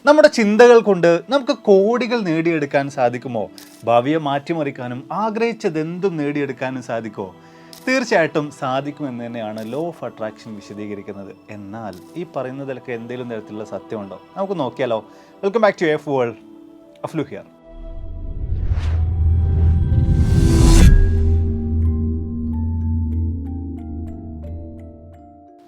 നമ്മുടെ ചിന്തകൾ കൊണ്ട് നമുക്ക് കോടികൾ നേടിയെടുക്കാൻ സാധിക്കുമോ? ഭാവിയെ മാറ്റിമറിക്കാനും ആഗ്രഹിച്ചതെന്തും നേടിയെടുക്കാനും സാധിക്കുമോ? തീർച്ചയായിട്ടും സാധിക്കുമെന്ന് തന്നെയാണ് ലോ ഓഫ് അട്രാക്ഷൻ വിശദീകരിക്കുന്നത്. എന്നാൽ ഈ പറയുന്നതിലൊക്കെ എന്തെങ്കിലും തരത്തിലുള്ള സത്യമുണ്ടോ? നമുക്ക് നോക്കിയാലോ. Welcome back to F world. അഫ്ലു ഹിയർ.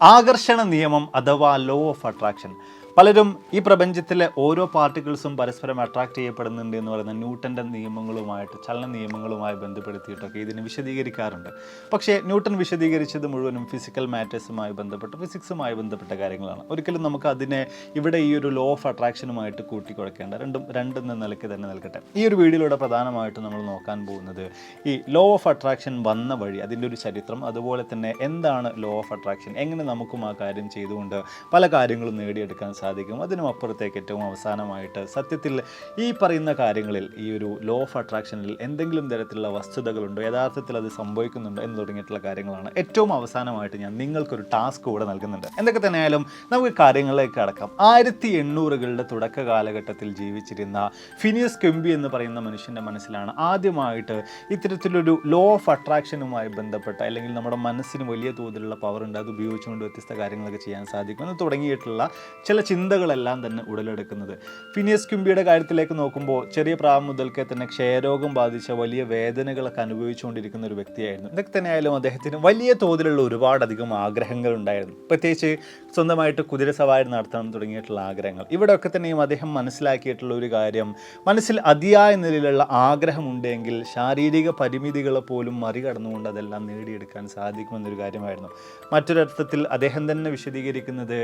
ആകർഷണ നിയമം അഥവാ ലോ ഓഫ് അട്രാക്ഷൻ. പലരും ഈ പ്രപഞ്ചത്തിലെ ഓരോ പാർട്ടിക്കിൾസും പരസ്പരം അട്രാക്ട് ചെയ്യപ്പെടുന്നുണ്ട് എന്ന് പറയുന്ന ന്യൂട്ടൻ്റെ നിയമങ്ങളുമായിട്ട്, ചലന നിയമങ്ങളുമായി ബന്ധപ്പെടുത്തിയിട്ടൊക്കെ ഇതിനെ വിശദീകരിക്കാറുണ്ട്. പക്ഷേ ന്യൂട്ടൺ വിശദീകരിച്ചത് മുഴുവനും ഫിസിക്കൽ മാറ്റേഴ്സുമായി ബന്ധപ്പെട്ട്, ഫിസിക്സുമായി ബന്ധപ്പെട്ട കാര്യങ്ങളാണ്. ഒരിക്കലും നമുക്ക് അതിനെ ഇവിടെ ഈ ഒരു ലോ ഓഫ് അട്രാക്ഷനുമായിട്ട് കൂട്ടിക്കുഴക്കേണ്ട, രണ്ടെന്ന നിലയ്ക്ക് തന്നെ നിൽക്കട്ടെ. ഈ ഒരു വീഡിയോയിലൂടെ പ്രധാനമായിട്ടും നമ്മൾ നോക്കാൻ പോകുന്നത് ഈ ലോ ഓഫ് അട്രാക്ഷൻ വന്ന വഴി, അതിൻ്റെ ഒരു ചരിത്രം, അതുപോലെ തന്നെ എന്താണ് ലോ ഓഫ് അട്രാക്ഷൻ, എങ്ങനെ നമുക്കും ആ കാര്യം ചെയ്തുകൊണ്ട് പല കാര്യങ്ങളും നേടിയെടുക്കാൻ സാധിക്കും. അതിനും അപ്പുറത്തേക്ക് ഏറ്റവും അവസാനമായിട്ട് സത്യത്തിൽ ഈ പറയുന്ന കാര്യങ്ങളിൽ, ഈ ഒരു ലോ ഓഫ് അട്രാക്ഷനിൽ എന്തെങ്കിലും തരത്തിലുള്ള വസ്തുതകളുണ്ടോ, യഥാർത്ഥത്തിൽ അത് സംഭവിക്കുന്നുണ്ടോ എന്ന് തുടങ്ങിയിട്ടുള്ള കാര്യങ്ങളാണ് ഏറ്റവും അവസാനമായിട്ട് ഞാൻ നിങ്ങൾക്കൊരു ടാസ്ക് കൂടെ നൽകുന്നുണ്ട്. എന്തൊക്കെ തന്നെയായാലും നമുക്ക് കാര്യങ്ങളിലേക്ക് കടക്കാം. 1800കളുടെ തുടക്ക കാലഘട്ടത്തിൽ ജീവിച്ചിരുന്ന ഫിനിയസ് ക്വിംബി എന്ന് പറയുന്ന മനുഷ്യൻ്റെ മനസ്സിലാണ് ആദ്യമായിട്ട് ഇത്തരത്തിലൊരു ലോ ഓഫ് അട്രാക്ഷനുമായി ബന്ധപ്പെട്ട, അല്ലെങ്കിൽ നമ്മുടെ മനസ്സിന് വലിയ തോതിലുള്ള പവർ ഉണ്ട്, അത് ഉപയോഗിച്ചുകൊണ്ട് വ്യത്യസ്ത കാര്യങ്ങളൊക്കെ ചെയ്യാൻ സാധിക്കും എന്ന് തുടങ്ങിയിട്ടുള്ള ചില ചിന്തകളെല്ലാം തന്നെ ഉടലെടുക്കുന്നത്. ഫിനിയസ് ക്വിംബിയുടെ കാര്യത്തിലേക്ക് നോക്കുമ്പോൾ ചെറിയ പ്രായം മുതൽക്കേ തന്നെ ക്ഷയരോഗം ബാധിച്ച വലിയ വേദനകളൊക്കെ അനുഭവിച്ചുകൊണ്ടിരിക്കുന്ന ഒരു വ്യക്തിയായിരുന്നു. ഇതൊക്കെ തന്നെയായാലും അദ്ദേഹത്തിന് വലിയ തോതിലുള്ള ഒരുപാടധികം ആഗ്രഹങ്ങൾ ഉണ്ടായിരുന്നു. പ്രത്യേകിച്ച് സ്വന്തമായിട്ട് കുതിര സവാരി നടത്തണം തുടങ്ങിയിട്ടുള്ള ആഗ്രഹങ്ങൾ. ഇവിടെയൊക്കെ തന്നെയും അദ്ദേഹം മനസ്സിലാക്കിയിട്ടുള്ള ഒരു കാര്യം, മനസ്സിൽ അതിയായ നിലയിലുള്ള ആഗ്രഹമുണ്ടെങ്കിൽ ശാരീരിക പരിമിതികളെ പോലും മറികടന്നുകൊണ്ട് അതെല്ലാം നേടിയെടുക്കാൻ സാധിക്കുമെന്നൊരു കാര്യമായിരുന്നു. മറ്റൊരർത്ഥത്തിൽ അദ്ദേഹം തന്നെ വിശദീകരിക്കുന്നത്,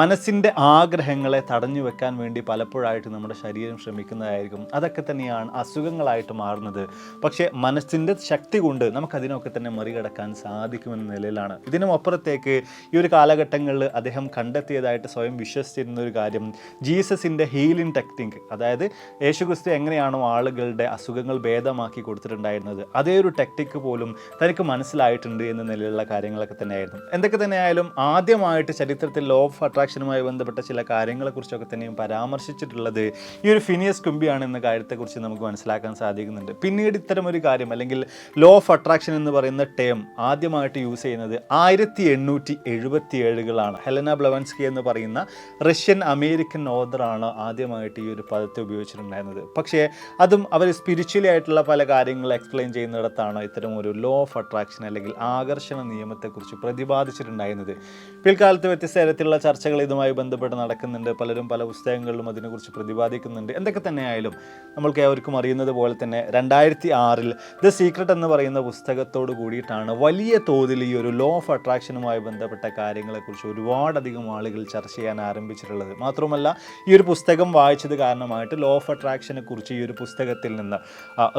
മനസ്സിൻ്റെ ആഗ്രഹങ്ങളെ തടഞ്ഞു വെക്കാൻ വേണ്ടി പലപ്പോഴായിട്ട് നമ്മുടെ ശരീരം ശ്രമിക്കുന്നതായിരിക്കും. അതൊക്കെ തന്നെയാണ് അസുഖങ്ങളായിട്ട് മാറുന്നത്. പക്ഷേ മനസ്സിൻ്റെ ശക്തി കൊണ്ട് നമുക്കതിനൊക്കെ തന്നെ മറികടക്കാൻ സാധിക്കുമെന്ന നിലയിലാണ്. ഇതിനും അപ്പുറത്തേക്ക് ഈ ഒരു കാലഘട്ടങ്ങളിൽ അദ്ദേഹം കണ്ടെത്തിയതായിട്ട് സ്വയം വിശ്വസിച്ചിരുന്ന ഒരു കാര്യം, ജീസസിൻ്റെ ഹീലിംഗ് ടെക്നിക്ക്, അതായത് യേശുക്രിസ്തു എങ്ങനെയാണോ ആളുകളുടെ അസുഖങ്ങൾ ഭേദമാക്കി കൊടുത്തിട്ടുണ്ടായിരുന്നത്, അതേ ഒരു ടെക്നിക്ക് പോലും തനിക്ക് മനസ്സിലായിട്ടുണ്ട് എന്ന നിലയിലുള്ള കാര്യങ്ങളൊക്കെ തന്നെയായിരുന്നു. എന്തൊക്കെ തന്നെയായാലും ആദ്യമായിട്ട് ചരിത്രത്തിൽ ലോ ഓഫ് അട്രാക്ഷനുമായി ബന്ധപ്പെട്ട ചില കാര്യങ്ങളെക്കുറിച്ചൊക്കെ തന്നെയും പരാമർശിച്ചിട്ടുള്ളത് ഈ ഒരു ഫിനിയസ് ക്വിംബിയാണ് എന്ന കാര്യത്തെക്കുറിച്ച് നമുക്ക് മനസ്സിലാക്കാൻ സാധിക്കുന്നുണ്ട്. പിന്നീട് ഇത്തരം ഒരു കാര്യം, അല്ലെങ്കിൽ ലോ ഓഫ് അട്രാക്ഷൻ എന്ന് പറയുന്ന ടേം ആദ്യമായിട്ട് യൂസ് ചെയ്യുന്നത് 1877കളാണ്. ഹെലന ബ്ലവൻസ്കി എന്ന് പറയുന്ന റഷ്യൻ അമേരിക്കൻ ഓതറാണ് ആദ്യമായിട്ട് ഈ ഒരു പദത്തെ ഉപയോഗിച്ചിട്ടുണ്ടായിരുന്നത്. പക്ഷേ അതും അവർ സ്പിരിച്വലി ആയിട്ടുള്ള പല കാര്യങ്ങൾ എക്സ്പ്ലെയിൻ ചെയ്യുന്നിടത്താണ് ഇത്തരം ഒരു ലോ ഓഫ് അട്രാക്ഷൻ അല്ലെങ്കിൽ ആകർഷണ നിയമത്തെക്കുറിച്ച് പ്രതിപാദിച്ചിട്ടുണ്ടായിരുന്നത്. പിൽക്കാലത്ത് വ്യത്യസ്ത തരത്തിലുള്ള ചർച്ചകൾ ഇതുമായി ബന്ധപ്പെട്ട് നടക്കുന്നുണ്ട്. പലരും പല പുസ്തകങ്ങളിലും അതിനെക്കുറിച്ച് പ്രതിപാദിക്കുന്നുണ്ട്. എന്തൊക്കെ തന്നെയായാലും നമ്മൾക്ക് ഏവർക്കും അറിയുന്നത് പോലെ തന്നെ 2006 ദ സീക്രട്ട് എന്ന് പറയുന്ന പുസ്തകത്തോട് കൂടിയിട്ടാണ് വലിയ തോതിൽ ഈ ഒരു ലോ ഓഫ് അട്രാക്ഷനുമായി ബന്ധപ്പെട്ട കാര്യങ്ങളെക്കുറിച്ച് ഒരുപാടധികം ആളുകൾ ചർച്ച ചെയ്യാൻ ആരംഭിച്ചിട്ടുള്ളത്. മാത്രമല്ല ഈ ഒരു പുസ്തകം വായിച്ചത് കാരണമായിട്ട് ലോ ഓഫ് അട്രാക്ഷനെ കുറിച്ച് ഈ ഒരു പുസ്തകത്തിൽ നിന്ന്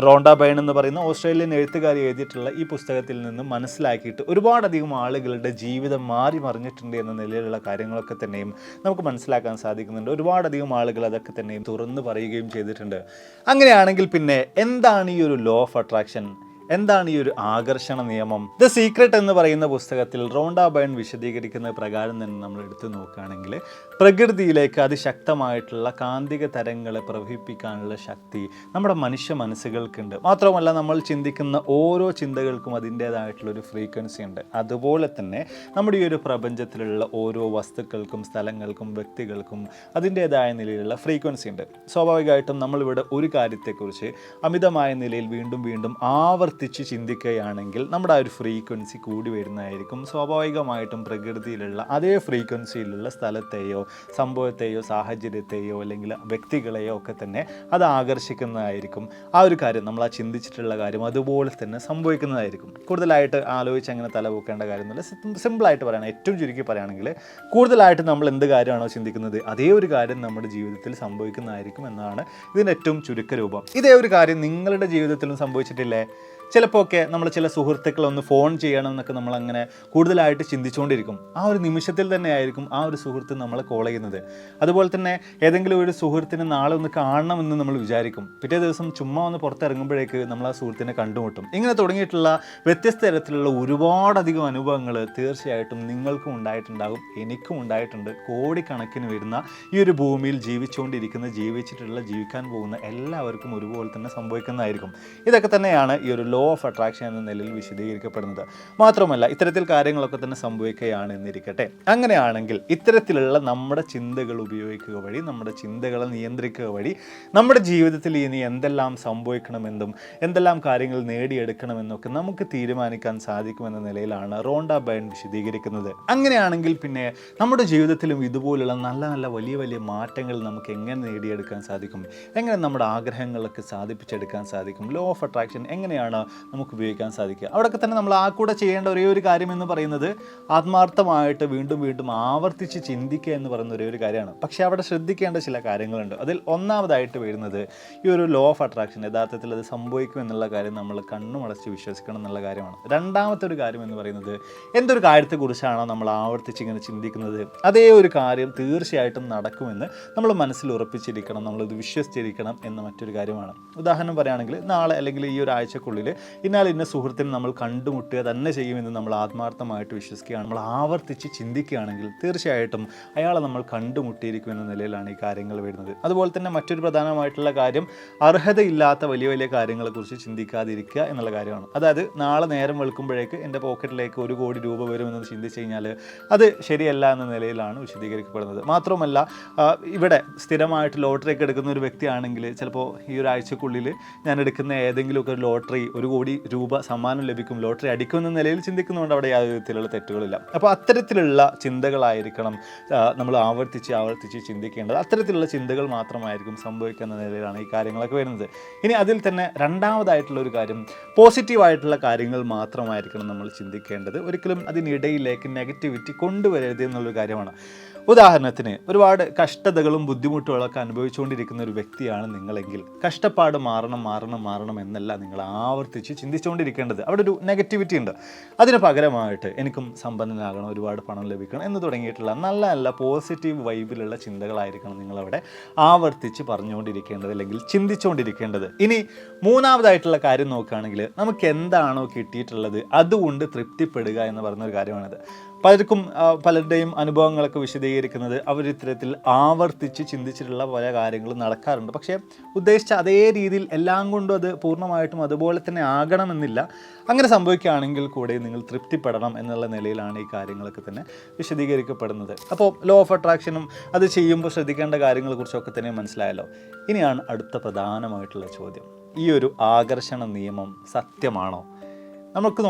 റോണ്ട ബൈൺ എന്ന് പറയുന്ന ഓസ്ട്രേലിയൻ എഴുത്തുകാരി എഴുതിയിട്ടുള്ള ഈ പുസ്തകത്തിൽ നിന്ന് മനസ്സിലാക്കിയിട്ട് ഒരുപാടധികം ആളുകളുടെ ജീവിതം മാറി മറിഞ്ഞിട്ടുണ്ട് എന്ന നിലയിലുള്ള കാര്യങ്ങളൊക്കെ തന്നെയും നമുക്ക് മനസ്സിലാക്കാൻ സാധിക്കുന്നുണ്ട്. ഒരുപാടധികം ആളുകൾ അതൊക്കെ തന്നെയും തുറന്നു പറയുകയും ചെയ്തിട്ടുണ്ട്. അങ്ങനെയാണെങ്കിൽ പിന്നെ എന്താണ് ഈ ഒരു ലോ ഓഫ് അട്രാക്ഷൻ? എന്താണ് ഈ ഒരു ആകർഷണ നിയമം? ദ സീക്രട്ട് എന്ന് പറയുന്ന പുസ്തകത്തിൽ റോണ്ട ബൈൺ വിശദീകരിക്കുന്ന പ്രകാരം തന്നെ നമ്മൾ എടുത്തു നോക്കുകയാണെങ്കിൽ, പ്രകൃതിയിലേക്ക് അതിശക്തമായിട്ടുള്ള കാന്തിക തരംഗങ്ങളെ പ്രവഹിപ്പിക്കാനുള്ള ശക്തി നമ്മുടെ മനുഷ്യ മനസ്സുകൾക്കുണ്ട്. മാത്രമല്ല നമ്മൾ ചിന്തിക്കുന്ന ഓരോ ചിന്തകൾക്കും അതിൻ്റേതായിട്ടുള്ളൊരു ഫ്രീക്വൻസി ഉണ്ട്. അതുപോലെ തന്നെ നമ്മുടെ ഈ ഒരു പ്രപഞ്ചത്തിലുള്ള ഓരോ വസ്തുക്കൾക്കും, സ്ഥലങ്ങൾക്കും, വ്യക്തികൾക്കും അതിൻ്റേതായ നിലയിലുള്ള ഫ്രീക്വൻസി ഉണ്ട്. സ്വാഭാവികമായിട്ടും നമ്മളിവിടെ ഒരു കാര്യത്തെക്കുറിച്ച് അമിതമായ നിലയിൽ വീണ്ടും വീണ്ടും ആവർത്തിച്ച് ചിന്തിക്കുകയാണെങ്കിൽ നമ്മുടെ ആ ഒരു ഫ്രീക്വൻസി കൂടി വരുന്നതായിരിക്കും. സ്വാഭാവികമായിട്ടും പ്രകൃതിയിലുള്ള അതേ ഫ്രീക്വൻസിയിലുള്ള സ്ഥലത്തെയോ സംഭവത്തെയോ സാഹചര്യത്തെയോ അല്ലെങ്കിൽ വ്യക്തികളെയോ ഒക്കെ തന്നെ അത് ആകർഷിക്കുന്നതായിരിക്കും. ആ ഒരു കാര്യം, നമ്മൾ ആ ചിന്തിച്ചിട്ടുള്ള കാര്യം അതുപോലെ തന്നെ സംഭവിക്കുന്നതായിരിക്കും. കൂടുതലായിട്ട് ആലോചിച്ച് അങ്ങനെ തലപൊക്കേണ്ട കാര്യമൊന്നുമില്ല. സിമ്പിളായിട്ട് പറയുകയാണ്, ഏറ്റവും ചുരുക്കി പറയുകയാണെങ്കിൽ കൂടുതലായിട്ട് നമ്മൾ എന്ത് കാര്യമാണോ ചിന്തിക്കുന്നത് അതേ ഒരു കാര്യം നമ്മുടെ ജീവിതത്തിൽ സംഭവിക്കുന്നതായിരിക്കും എന്നാണ് ഇതിൻ്റെ ഏറ്റവും ചുരുക്ക രൂപം. ഇതേ ഒരു കാര്യം നിങ്ങളുടെ ജീവിതത്തിലും സംഭവിച്ചിട്ടില്ലേ? ചിലപ്പോൾ ഒക്കെ നമ്മൾ ചില സുഹൃത്തുക്കളൊന്ന് ഫോൺ ചെയ്യണം എന്നൊക്കെ നമ്മളങ്ങനെ കൂടുതലായിട്ട് ചിന്തിച്ചുകൊണ്ടിരിക്കും. ആ ഒരു നിമിഷത്തിൽ തന്നെ ആയിരിക്കും ആ ഒരു സുഹൃത്ത് നമ്മളെ കോൾ ചെയ്യുന്നത്. അതുപോലെ തന്നെ ഏതെങ്കിലും ഒരു സുഹൃത്തിനെ നാളെ ഒന്ന് കാണണമെന്ന് നമ്മൾ വിചാരിക്കും. പിറ്റേ ദിവസം ചുമ്മാ ഒന്ന് പുറത്തിറങ്ങുമ്പോഴേക്ക് നമ്മൾ ആ സുഹൃത്തിനെ കണ്ടുമുട്ടും. ഇങ്ങനെ തുടങ്ങിയിട്ടുള്ള വ്യത്യസ്ത തരത്തിലുള്ള ഒരുപാടധികം അനുഭവങ്ങൾ തീർച്ചയായിട്ടും നിങ്ങൾക്കും ഉണ്ടായിട്ടുണ്ടാകും, എനിക്കും ഉണ്ടായിട്ടുണ്ട്. കോടിക്കണക്കിന് വരുന്ന ഈ ഒരു ഭൂമിയിൽ ജീവിക്കാൻ പോകുന്ന എല്ലാവർക്കും ഒരുപോലെ തന്നെ സംഭവിക്കുന്നതായിരിക്കും. ഇതൊക്കെ തന്നെയാണ് ഈ ഒരു ലോ ഓഫ് അട്രാക്ഷൻ എന്ന നിലയിൽ വിശദീകരിക്കപ്പെടുന്നത്. മാത്രമല്ല ഇത്തരത്തിൽ കാര്യങ്ങളൊക്കെ തന്നെ സംഭവിക്കുകയാണ് എന്നിരിക്കട്ടെ. അങ്ങനെയാണെങ്കിൽ ഇത്തരത്തിലുള്ള നമ്മുടെ ചിന്തകൾ ഉപയോഗിക്കുക വഴി, നമ്മുടെ ചിന്തകളെ നിയന്ത്രിക്കുക വഴി നമ്മുടെ ജീവിതത്തിൽ ഇനി എന്തെല്ലാം സംഭവിക്കണമെന്നും എന്തെല്ലാം കാര്യങ്ങൾ നേടിയെടുക്കണമെന്നൊക്കെ നമുക്ക് തീരുമാനിക്കാൻ സാധിക്കുമെന്ന നിലയിലാണ് റോണ്ട ബൈൻ വിശദീകരിക്കുന്നത്. അങ്ങനെയാണെങ്കിൽ പിന്നെ നമ്മുടെ ജീവിതത്തിലും ഇതുപോലുള്ള നല്ല നല്ല വലിയ വലിയ മാറ്റങ്ങൾ നമുക്ക് എങ്ങനെ നേടിയെടുക്കാൻ സാധിക്കും, എങ്ങനെ നമ്മുടെ ആഗ്രഹങ്ങളൊക്കെ സാധിപ്പിച്ചെടുക്കാൻ സാധിക്കും, ലോ ഓഫ് അട്രാക്ഷൻ എങ്ങനെയാണ് നമുക്ക് ഉപയോഗിക്കാൻ സാധിക്കുക? അവിടെയൊക്കെ തന്നെ നമ്മൾ ആ കൂടെ ചെയ്യേണ്ട ഒരേ ഒരു കാര്യം എന്ന് പറയുന്നത് ആത്മാർത്ഥമായിട്ട് വീണ്ടും വീണ്ടും ആവർത്തിച്ച് ചിന്തിക്കുക എന്ന് പറയുന്ന ഒരേ ഒരു കാര്യമാണ്. പക്ഷേ അവിടെ ശ്രദ്ധിക്കേണ്ട ചില കാര്യങ്ങളുണ്ട്. അതിൽ ഒന്നാമതായിട്ട് വരുന്നത് ഈ ഒരു ലോ ഓഫ് അട്രാക്ഷൻ യഥാർത്ഥത്തിൽ അത് സംഭവിക്കും എന്നുള്ള കാര്യം നമ്മൾ കണ്ണുമടച്ച് വിശ്വസിക്കണം എന്നുള്ള കാര്യമാണ്. രണ്ടാമത്തെ ഒരു കാര്യം എന്ന് പറയുന്നത് എന്തൊരു കാര്യത്തെക്കുറിച്ചാണോ നമ്മൾ ആവർത്തിച്ച് ഇങ്ങനെ ചിന്തിക്കുന്നത് അതേ ഒരു കാര്യം തീർച്ചയായിട്ടും നടക്കുമെന്ന് നമ്മൾ മനസ്സിൽ ഉറപ്പിച്ചിരിക്കണം, നമ്മളത് വിശ്വസിച്ചിരിക്കണം എന്ന മറ്റൊരു കാര്യമാണ്. ഉദാഹരണം പറയുകയാണെങ്കിൽ നാളെ അല്ലെങ്കിൽ ഈ ഒരു ആഴ്ചക്കുള്ളിൽ ഇന്ന സുഹൃത്തിനെ നമ്മൾ കണ്ടുമുട്ടുക തന്നെ ചെയ്യുമെന്ന് നമ്മൾ ആത്മാർത്ഥമായിട്ട് വിശ്വസിക്കുകയാണ്, നമ്മൾ ആവർത്തിച്ച് ചിന്തിക്കുകയാണെങ്കിൽ തീർച്ചയായിട്ടും അയാളെ നമ്മൾ കണ്ടുമുട്ടിയിരിക്കുമെന്ന നിലയിലാണ് ഈ കാര്യങ്ങൾ വരുന്നത്. അതുപോലെ തന്നെ മറ്റൊരു പ്രധാനമായിട്ടുള്ള കാര്യം അർഹതയില്ലാത്ത വലിയ വലിയ കാര്യങ്ങളെക്കുറിച്ച് ചിന്തിക്കാതിരിക്കുക എന്നുള്ള കാര്യമാണ്. അതായത് നാളെ നേരം വെളുക്കുമ്പോഴേക്ക് എൻ്റെ പോക്കറ്റിലേക്ക് 1 കോടി രൂപ വരുമെന്ന് ചിന്തിച്ച് കഴിഞ്ഞാൽ അത് ശരിയല്ല എന്ന നിലയിലാണ് വിശദീകരിക്കപ്പെടുന്നത്. മാത്രമല്ല ഇവിടെ സ്ഥിരമായിട്ട് ലോട്ടറി ഒക്കെ എടുക്കുന്ന ഒരു വ്യക്തിയാണെങ്കിൽ ചിലപ്പോൾ ഈ ഒരു ആഴ്ചക്കുള്ളിൽ ഞാൻ എടുക്കുന്ന ഏതെങ്കിലുമൊക്കെ ഒരു ലോട്ടറി 1 കോടി രൂപ സമ്മാനം ലഭിക്കും, ലോട്ടറി അടിക്കുമെന്ന നിലയിൽ ചിന്തിക്കുന്നതുകൊണ്ട് അവിടെ യാതൊരു വിധത്തിലുള്ള തെറ്റുകളില്ല. അപ്പോൾ അത്തരത്തിലുള്ള ചിന്തകളായിരിക്കണം നമ്മൾ ആവർത്തിച്ച് ചിന്തിക്കേണ്ടത്. അത്തരത്തിലുള്ള ചിന്തകൾ മാത്രമായിരിക്കും സംഭവിക്കുന്ന നിലയിലാണ് ഈ കാര്യങ്ങളൊക്കെ വരുന്നത്. ഇനി അതിൽ തന്നെ രണ്ടാമതായിട്ടുള്ള ഒരു കാര്യം പോസിറ്റീവായിട്ടുള്ള കാര്യങ്ങൾ മാത്രമായിരിക്കണം നമ്മൾ ചിന്തിക്കേണ്ടത്. ഒരിക്കലും അതിനിടയിലേക്ക് നെഗറ്റിവിറ്റി കൊണ്ടുവരരുത് എന്നുള്ളൊരു കാര്യമാണ്. ഉദാഹരണത്തിന് ഒരുപാട് കഷ്ടതകളും ബുദ്ധിമുട്ടുകളൊക്കെ അനുഭവിച്ചുകൊണ്ടിരിക്കുന്ന ഒരു വ്യക്തിയാണ് നിങ്ങളെങ്കിൽ കഷ്ടപ്പാട് മാറണം എന്നല്ല നിങ്ങൾ ആവർത്തിച്ച് ചിന്തിച്ചുകൊണ്ടിരിക്കേണ്ടത്. അവിടെ ഒരു നെഗറ്റിവിറ്റി ഉണ്ട്. അതിന് പകരമായിട്ട് എനിക്കും സമ്പന്നനാകണം, ഒരുപാട് പണം ലഭിക്കണം എന്ന് തുടങ്ങിയിട്ടുള്ള നല്ല നല്ല പോസിറ്റീവ് വൈബിലുള്ള ചിന്തകളായിരിക്കണം നിങ്ങളവിടെ ആവർത്തിച്ച് പറഞ്ഞുകൊണ്ടിരിക്കേണ്ടത് അല്ലെങ്കിൽ ചിന്തിച്ചുകൊണ്ടിരിക്കേണ്ടത്. ഇനി മൂന്നാമതായിട്ടുള്ള കാര്യം നോക്കുകയാണെങ്കിൽ നമുക്ക് എന്താണോ കിട്ടിയിട്ടുള്ളത് അതുകൊണ്ട് തൃപ്തിപ്പെടുക എന്ന് പറയുന്നൊരു കാര്യമാണിത്. പലരുടെയും അനുഭവങ്ങളൊക്കെ വിശദീകരിക്കുന്നത് അവരിത്തരത്തിൽ ആവർത്തിച്ച് ചിന്തിച്ചിട്ടുള്ള പല കാര്യങ്ങളും നടക്കാറുണ്ട്. പക്ഷേ ഉദ്ദേശിച്ച അതേ രീതിയിൽ എല്ലാം കൊണ്ടും അത് പൂർണ്ണമായിട്ടും അതുപോലെ തന്നെ ആകണമെന്നില്ല. അങ്ങനെ സംഭവിക്കുകയാണെങ്കിൽ കൂടെ നിങ്ങൾ തൃപ്തിപ്പെടണം എന്നുള്ള നിലയിലാണ് ഈ കാര്യങ്ങളൊക്കെ തന്നെ വിശദീകരിക്കപ്പെടുന്നത്. അപ്പോൾ ലോ ഓഫ് അട്രാക്ഷനും അത് ചെയ്യുമ്പോൾ ശ്രദ്ധിക്കേണ്ട കാര്യങ്ങളെക്കുറിച്ചൊക്കെ തന്നെ മനസ്സിലായല്ലോ. ഇനിയാണ് അടുത്ത പ്രധാനമായിട്ടുള്ള ചോദ്യം, ഈ ഒരു ആകർഷണ നിയമം സത്യമാണോ? നമുക്ക്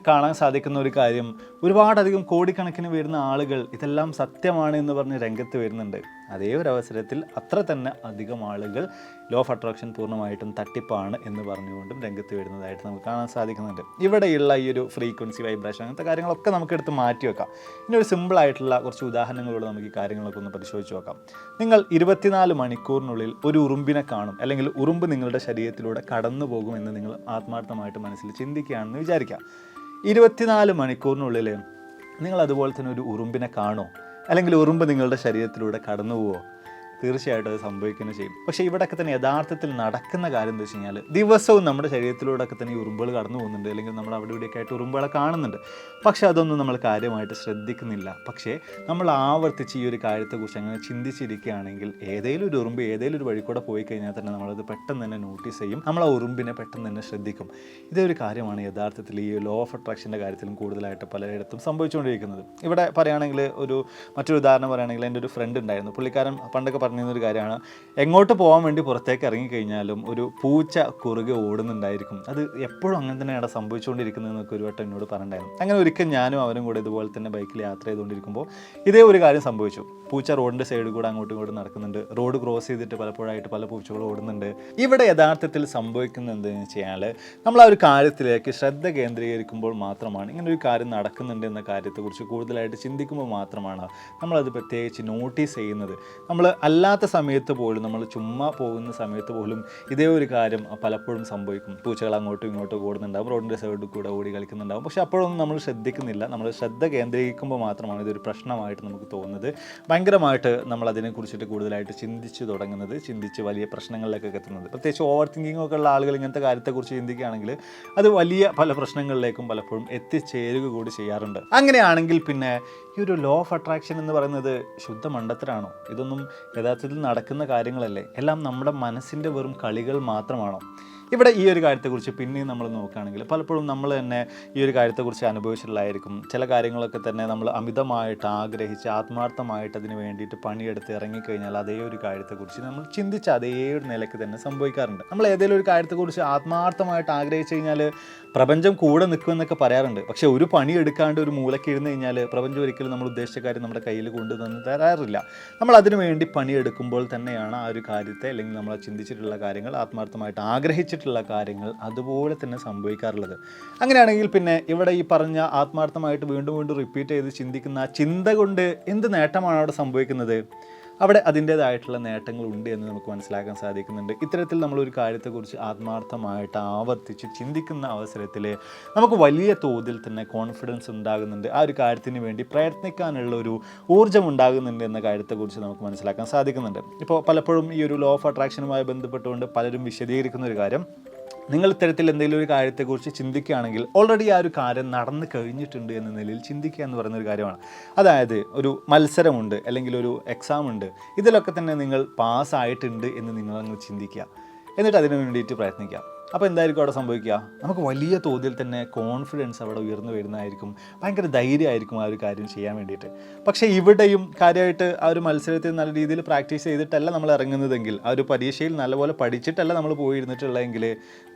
കാണാൻ സാധിക്കുന്ന ഒരു കാര്യം, ഒരുപാടധികം കോടിക്കണക്കിന് വരുന്ന ആളുകൾ ഇതെല്ലാം സത്യമാണ് എന്ന് പറഞ്ഞ് രംഗത്ത് വരുന്നുണ്ട്. അതേ ഒരു അവസരത്തിൽ അത്ര തന്നെ അധികം ആളുകൾ ലോ ഓഫ് അട്രാക്ഷൻ പൂർണ്ണമായിട്ടും തട്ടിപ്പാണ് എന്ന് പറഞ്ഞുകൊണ്ടും രംഗത്ത് വരുന്നതായിട്ട് നമുക്ക് കാണാൻ സാധിക്കുന്നുണ്ട്. ഇവിടെയുള്ള ഈ ഒരു ഫ്രീക്വൻസി, വൈബ്രേഷൻ അങ്ങനത്തെ കാര്യങ്ങളൊക്കെ നമുക്ക് എടുത്ത് മാറ്റി വെക്കാം. ഇനി ഒരു സിമ്പിളായിട്ടുള്ള കുറച്ച് ഉദാഹരണങ്ങളിലൂടെ നമുക്ക് ഈ കാര്യങ്ങളൊക്കെ ഒന്ന് പരിശോധിച്ച് നോക്കാം. നിങ്ങൾ 24 മണിക്കൂറിനുള്ളിൽ ഒരു ഉറുമ്പിനെ കാണും, അല്ലെങ്കിൽ ഉറുമ്പ് നിങ്ങളുടെ ശരീരത്തിലൂടെ കടന്നു പോകുമെന്ന് നിങ്ങൾ ആത്മാർത്ഥമായിട്ട് മനസ്സിൽ ചിന്തിക്കുകയാണെന്ന് വിചാരിക്കാം. 24 മണിക്കൂറിനുള്ളിൽ നിങ്ങൾ അതുപോലെ തന്നെ ഒരു ഉറുമ്പിനെ കാണോ, അല്ലെങ്കിൽ ഉറുമ്പ് നിങ്ങളുടെ ശരീരത്തിലൂടെ കടന്നു പോവോ? തീർച്ചയായിട്ടും അത് സംഭവിക്കുകയും ചെയ്യും. പക്ഷേ ഇവിടെയൊക്കെ തന്നെ യഥാർത്ഥത്തിൽ നടക്കുന്ന കാര്യം എന്താ വെച്ച് കഴിഞ്ഞാൽ ദിവസവും നമ്മുടെ ശരീരത്തിലൂടെയൊക്കെ തന്നെ ഈ ഉറുമ്പുകൾ കടന്നു പോകുന്നുണ്ട്, അല്ലെങ്കിൽ നമ്മൾ അവിടെ ഇവിടെയൊക്കെ ആയിട്ട് ഉറുമ്പുകളെ കാണുന്നുണ്ട്. പക്ഷേ അതൊന്നും നമ്മൾ കാര്യമായിട്ട് ശ്രദ്ധിക്കുന്നില്ല. പക്ഷേ നമ്മൾ ആവർത്തിച്ച് ഈ ഒരു കാര്യത്തെക്കുറിച്ച് അങ്ങനെ ചിന്തിച്ചിരിക്കുകയാണെങ്കിൽ ഏതെങ്കിലും ഒരു ഉറുമ്പ് ഏതെങ്കിലും ഒരു വഴി കൂടെ പോയി കഴിഞ്ഞാൽ തന്നെ നമ്മളത് പെട്ടെന്ന് തന്നെ നോട്ടീസ് ചെയ്യും, നമ്മൾ ആ ഉറുമ്പിനെ പെട്ടെന്ന് തന്നെ ശ്രദ്ധിക്കും. ഇതേ ഒരു കാര്യമാണ് യഥാർത്ഥത്തിൽ ഈ ലോ ഓഫ് അട്രാക്ഷൻ്റെ കാര്യത്തിലും കൂടുതലായിട്ട് പലയിടത്തും സംഭവിച്ചുകൊണ്ടിരിക്കുന്നത്. ഇവിടെ പറയുകയാണെങ്കിൽ മറ്റൊരു ഉദാഹരണം പറയുകയാണെങ്കിൽ എൻ്റെ ഒരു ഫ്രണ്ട് ഉണ്ടായിരുന്നു. പുള്ളിക്കാരൻ പണ്ടൊക്കെ പറഞ്ഞൊരു കാര്യമാണ്, എങ്ങോട്ട് പോകാൻ വേണ്ടി പുറത്തേക്ക് ഇറങ്ങിക്കഴിഞ്ഞാലും ഒരു പൂച്ച കുറുകെ ഓടുന്നുണ്ടായിരിക്കും. അത് എപ്പോഴും അങ്ങനെ തന്നെയാണ് സംഭവിച്ചുകൊണ്ടിരിക്കുന്നതെന്നൊക്കെ ഒരു വട്ടം എന്നോട് പറഞ്ഞിട്ടുണ്ടായിരുന്നു. അങ്ങനെ ഒരിക്കൽ ഞാനും അവരും കൂടെ ഇതുപോലെ തന്നെ ബൈക്കിൽ യാത്ര ചെയ്തുകൊണ്ടിരിക്കുമ്പോൾ ഇതേ ഒരു കാര്യം സംഭവിച്ചു. പൂച്ച റോഡിൻ്റെ സൈഡിൽ കൂടെ അങ്ങോട്ടും ഇങ്ങോട്ടും നടക്കുന്നുണ്ട്. റോഡ് ക്രോസ് ചെയ്തിട്ട് പലപ്പോഴായിട്ട് പല പൂച്ചകളും ഓടുന്നുണ്ട്. ഇവിടെ യഥാർത്ഥത്തിൽ സംഭവിക്കുന്നത് എന്താണെന്ന് വെച്ച് കഴിഞ്ഞാൽ നമ്മൾ ആ ഒരു കാര്യത്തിലേക്ക് ശ്രദ്ധ കേന്ദ്രീകരിക്കുമ്പോൾ മാത്രമാണ്, ഇങ്ങനെ ഒരു കാര്യം നടക്കുന്നുണ്ട് എന്ന കാര്യത്തെക്കുറിച്ച് കൂടുതലായിട്ട് ചിന്തിക്കുമ്പോൾ മാത്രമാണ് നമ്മളത് പ്രത്യേകിച്ച് നോട്ടീസ് ചെയ്യുന്നത്. നമ്മൾ അല്ലാത്ത സമയത്ത് പോലും നമ്മൾ ചുമ്മാ പോകുന്ന സമയത്ത് പോലും ഇതേ ഒരു കാര്യം പലപ്പോഴും സംഭവിക്കും. പൂച്ചകൾ അങ്ങോട്ടും ഇങ്ങോട്ടും ഓടുന്നുണ്ടാവും, റോഡിൻ്റെ സൈഡിൽ കൂടെ ഓടി കളിക്കുന്നുണ്ടാവും. പക്ഷേ അപ്പോഴൊന്നും നമ്മൾ ശ്രദ്ധിക്കുന്നില്ല. നമ്മൾ ശ്രദ്ധ കേന്ദ്രീകരിക്കുമ്പോൾ മാത്രമാണ് ഇതൊരു പ്രശ്നമായിട്ട് നമുക്ക് തോന്നുന്നത്. ഭയങ്കരമായിട്ട് നമ്മൾ അതിനെക്കുറിച്ചിട്ട് കൂടുതലായിട്ട് ചിന്തിച്ച് തുടങ്ങുന്നത്, ചിന്തിച്ച് വലിയ പ്രശ്നങ്ങളിലേക്കൊക്കെ എത്തുന്നത്. പ്രത്യേകിച്ച് ഓവർ തിങ്കിങ് ഒക്കെ ഉള്ള ആളുകൾ ഇങ്ങനത്തെ കാര്യത്തെക്കുറിച്ച് ചിന്തിക്കുകയാണെങ്കിൽ അത് വലിയ പല പ്രശ്നങ്ങളിലേക്കും പലപ്പോഴും എത്തിച്ചേരുക കൂടി ചെയ്യാറുണ്ട്. അങ്ങനെയാണെങ്കിൽ പിന്നെ ഈ ഒരു ലോ ഓഫ് അട്രാക്ഷൻ എന്ന് പറയുന്നത് ശുദ്ധ മണ്ടത്തരാണോ? ഇതൊന്നും യഥാർത്ഥത്തിൽ നടക്കുന്ന കാര്യങ്ങളല്ലേ? എല്ലാം നമ്മുടെ മനസ്സിൻ്റെ വെറും കളികൾ മാത്രമാണോ? ഇവിടെ ഈ ഒരു കാര്യത്തെക്കുറിച്ച് പിന്നെയും നമ്മൾ നോക്കുകയാണെങ്കിൽ പലപ്പോഴും നമ്മൾ തന്നെ ഈ ഒരു കാര്യത്തെക്കുറിച്ച് അനുഭവിച്ചിട്ടുള്ളതായിരിക്കും. ചില കാര്യങ്ങളൊക്കെ തന്നെ നമ്മൾ അമിതമായിട്ട് ആഗ്രഹിച്ച് ആത്മാർത്ഥമായിട്ട് അതിന് വേണ്ടിയിട്ട് പണിയെടുത്ത് ഇറങ്ങിക്കഴിഞ്ഞാൽ അതേ ഒരു കാര്യത്തെക്കുറിച്ച് നമ്മൾ ചിന്തിച്ച് അതേ ഒരു നിലയ്ക്ക് തന്നെ സംഭവിക്കാറുണ്ട്. നമ്മൾ ഏതെങ്കിലും ഒരു കാര്യത്തെക്കുറിച്ച് ആത്മാർത്ഥമായിട്ട് ആഗ്രഹിച്ചു കഴിഞ്ഞാൽ പ്രപഞ്ചം കൂടെ നിൽക്കുമെന്നൊക്കെ പറയാറുണ്ട്. പക്ഷേ ഒരു പണി എടുക്കാണ്ട് ഒരു മൂലയ്ക്ക് ഇരുന്ന് കഴിഞ്ഞാൽ പ്രപഞ്ചം ഒരിക്കലും നമ്മൾ ഉദ്ദേശിച്ച കാര്യം നമ്മുടെ കയ്യിൽ കൊണ്ടുതന്ന് തരാറില്ല. നമ്മൾ അതിനു വേണ്ടി പണിയെടുക്കുമ്പോൾ തന്നെയാണ് ആ ഒരു കാര്യത്തെ അല്ലെങ്കിൽ നമ്മൾ ചിന്തിച്ചിട്ടുള്ള കാര്യങ്ങൾ, ആത്മാർത്ഥമായിട്ട് ആഗ്രഹിച്ചിട്ടുള്ള കാര്യങ്ങൾ അതുപോലെ തന്നെ സംഭവിക്കാറുള്ളത്. അങ്ങനെയാണെങ്കിൽ പിന്നെ ഇവിടെ ഈ പറഞ്ഞ ആത്മാർത്ഥമായിട്ട് വീണ്ടും വീണ്ടും റിപ്പീറ്റ് ചെയ്ത് ചിന്തിക്കുന്ന ആ ചിന്ത കൊണ്ട് എന്ത് നേട്ടമാണ് അവിടെ സംഭവിക്കുന്നത്? അവിടെ അതിൻ്റേതായിട്ടുള്ള നേട്ടങ്ങളുണ്ട് എന്ന് നമുക്ക് മനസ്സിലാക്കാൻ സാധിക്കുന്നുണ്ട്. ഇത്തരത്തിൽ നമ്മളൊരു കാര്യത്തെക്കുറിച്ച് ആത്മാർത്ഥമായിട്ട് ആവർത്തിച്ച് ചിന്തിക്കുന്ന അവസരത്തിൽ നമുക്ക് വലിയ തോതിൽ തന്നെ കോൺഫിഡൻസ് ഉണ്ടാകുന്നുണ്ട്. ആ ഒരു കാര്യത്തിന് വേണ്ടി പ്രയത്നിക്കാനുള്ള ഒരു ഊർജ്ജം ഉണ്ടാകുന്നുണ്ട് എന്ന കാര്യത്തെക്കുറിച്ച് നമുക്ക് മനസ്സിലാക്കാൻ സാധിക്കുന്നുണ്ട്. ഇപ്പോൾ പലപ്പോഴും ഈ ഒരു ലോ ഓഫ് അട്രാക്ഷനുമായി ബന്ധപ്പെട്ടുകൊണ്ട് പലരും വിശദീകരിക്കുന്ന ഒരു കാര്യം, നിങ്ങൾ ഇത്തരത്തിൽ എന്തെങ്കിലും ഒരു കാര്യത്തെക്കുറിച്ച് ചിന്തിക്കുകയാണെങ്കിൽ ഓൾറെഡി ആ ഒരു കാര്യം നടന്നു കഴിഞ്ഞിട്ടുണ്ട് എന്ന നിലയിൽ ചിന്തിക്കുക എന്ന് പറയുന്ന ഒരു കാര്യമാണ്. അതായത് ഒരു മത്സരമുണ്ട് അല്ലെങ്കിൽ ഒരു എക്സാം ഉണ്ട്, ഇതിലൊക്കെ തന്നെ നിങ്ങൾ പാസ്സായിട്ടുണ്ട് എന്ന് നിങ്ങളങ്ങ് ചിന്തിക്കുക, എന്നിട്ട് അതിന് വേണ്ടിയിട്ട് പ്രയത്നിക്കുക. അപ്പോൾ എന്തായിരിക്കും അവിടെ സംഭവിക്കുക? നമുക്ക് വലിയ തോതിൽ തന്നെ കോൺഫിഡൻസ് അവിടെ ഉയർന്നു വരുന്നതായിരിക്കും. ഭയങ്കര ധൈര്യമായിരിക്കും ആ ഒരു കാര്യം ചെയ്യാൻ വേണ്ടിയിട്ട്. പക്ഷേ ഇവിടെയും കാര്യമായിട്ട് ആ ഒരു മത്സരത്തിൽ നല്ല രീതിയിൽ പ്രാക്ടീസ് ചെയ്തിട്ടല്ല നമ്മൾ ഇറങ്ങുന്നതെങ്കിൽ, ആ ഒരു പരീക്ഷയിൽ നല്ലപോലെ പഠിച്ചിട്ടല്ല നമ്മൾ പോയിരുന്നിട്ടുള്ളതെങ്കിൽ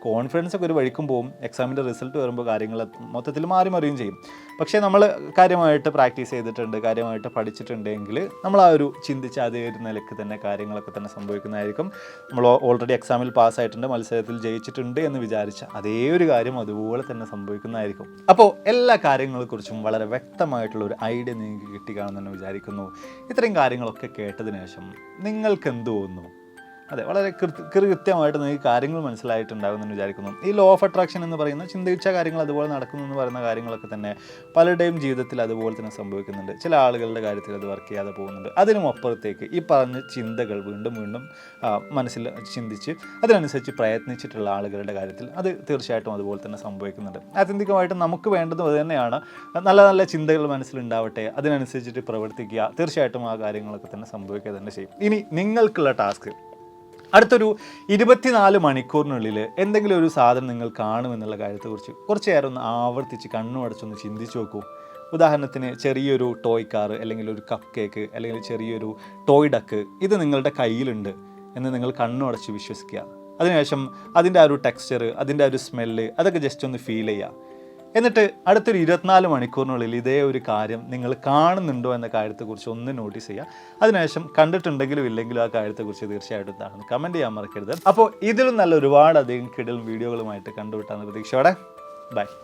കോൺഫിഡൻസ് ഒക്കെ ഒരു വഴിക്കും പോകും. എക്സാമിൻ്റെ റിസൾട്ട് വരുമ്പോൾ കാര്യങ്ങൾ മൊത്തത്തിൽ മാറിയും ചെയ്യും. പക്ഷേ നമ്മൾ കാര്യമായിട്ട് പ്രാക്ടീസ് ചെയ്തിട്ടുണ്ട്, കാര്യമായിട്ട് പഠിച്ചിട്ടുണ്ടെങ്കിൽ നമ്മൾ ആ ഒരു ചിന്തിച്ച അതേ ഒരു നിലയ്ക്ക് തന്നെ കാര്യങ്ങളൊക്കെ തന്നെ സംഭവിക്കുന്നതായിരിക്കും. നമ്മൾ ഓൾറെഡി എക്സാമിൽ പാസ്സായിട്ടുണ്ട്, മത്സരത്തിൽ ജയിച്ചിട്ടുണ്ട് എന്ന് വിചാരിച്ച അതേ ഒരു കാര്യം അതുപോലെ തന്നെ സംഭവിക്കുന്നതായിരിക്കും. അപ്പോൾ എല്ലാ കാര്യങ്ങളെക്കുറിച്ചും വളരെ വ്യക്തമായിട്ടുള്ള ഒരു ഐഡിയ നിങ്ങൾക്ക് കിട്ടിക്കാണെന്ന് വിചാരിക്കുന്നു. ഇത്രയും കാര്യങ്ങളൊക്കെ കേട്ടതിന് ശേഷം നിങ്ങൾക്ക് എന്ത് തോന്നുന്നു? അതെ, വളരെ കൃത്യമായിട്ട് നിങ്ങൾക്ക് കാര്യങ്ങൾ മനസ്സിലായിട്ടുണ്ടാകുമെന്ന് വിചാരിക്കുന്നു. ഈ ലോ ഓഫ് അട്രാക്ഷൻ എന്ന് പറയുന്ന ചിന്തിച്ച കാര്യങ്ങൾ അതുപോലെ നടക്കുന്നു എന്ന് പറയുന്ന കാര്യങ്ങളൊക്കെ തന്നെ പലരുടെയും ജീവിതത്തിൽ അതുപോലെ തന്നെ സംഭവിക്കുന്നുണ്ട്. ചില ആളുകളുടെ കാര്യത്തിൽ അത് വർക്ക് ചെയ്യാതെ പോകുന്നുണ്ട്. അതിനും അപ്പുറത്തേക്ക് ഈ പറഞ്ഞ ചിന്തകൾ വീണ്ടും വീണ്ടും മനസ്സിൽ ചിന്തിച്ച് അതിനനുസരിച്ച് പ്രയത്നിച്ചിട്ടുള്ള ആളുകളുടെ കാര്യത്തിൽ അത് തീർച്ചയായിട്ടും അതുപോലെ തന്നെ സംഭവിക്കുന്നുണ്ട്. ആത്യന്തികമായിട്ട് നമുക്ക് വേണ്ടതും അത് തന്നെയാണ്. നല്ല നല്ല ചിന്തകൾ മനസ്സിലുണ്ടാവട്ടെ, അതിനനുസരിച്ചിട്ട് പ്രവർത്തിക്കുക, തീർച്ചയായിട്ടും ആ കാര്യങ്ങളൊക്കെ തന്നെ സംഭവിക്കുക തന്നെ ചെയ്യും. ഇനി നിങ്ങൾക്കുള്ള ടാസ്ക്, അടുത്തൊരു 24 മണിക്കൂറിനുള്ളിൽ എന്തെങ്കിലും ഒരു സാധനം നിങ്ങൾ കാണുമെന്നുള്ള കാര്യത്തെക്കുറിച്ച് കുറച്ച് നേരം ഒന്ന് ആവർത്തിച്ച് കണ്ണുമടച്ചൊന്ന് ചിന്തിച്ച് നോക്കൂ. ഉദാഹരണത്തിന് ചെറിയൊരു ടോയ് കാർ, അല്ലെങ്കിൽ ഒരു കപ്പ് കേക്ക്, അല്ലെങ്കിൽ ചെറിയൊരു ടോയ് ഡക്ക്, ഇത് നിങ്ങളുടെ കയ്യിലുണ്ട് എന്ന് നിങ്ങൾ കണ്ണുമടച്ച് വിശ്വസിക്കുക. അതിനുശേഷം അതിൻ്റെ ആ ഒരു ടെക്സ്ചർ, അതിൻ്റെ ആ ഒരു സ്മെല്ല്, അതൊക്കെ ജസ്റ്റ് ഒന്ന് ഫീൽ ചെയ്യുക. എന്നിട്ട് അടുത്തൊരു 24 മണിക്കൂറിനുള്ളിൽ ഇതേ ഒരു കാര്യം നിങ്ങൾ കാണുന്നുണ്ടോ എന്ന കാര്യത്തെക്കുറിച്ച് ഒന്ന് നോട്ടീസ് ചെയ്യുക. അതിനുശേഷം കണ്ടിട്ടുണ്ടെങ്കിലും ഇല്ലെങ്കിലും ആ കാര്യത്തെക്കുറിച്ച് തീർച്ചയായിട്ടും താഴെ കമൻറ്റ് ചെയ്യാൻ മറക്കരുത്. അപ്പോൾ ഇതിലും നല്ല ഒരുപാട് അധികം കിടൽ വീഡിയോകളുമായിട്ട് കണ്ടുവിട്ടാണ് പ്രതീക്ഷയോടെ. ബൈ.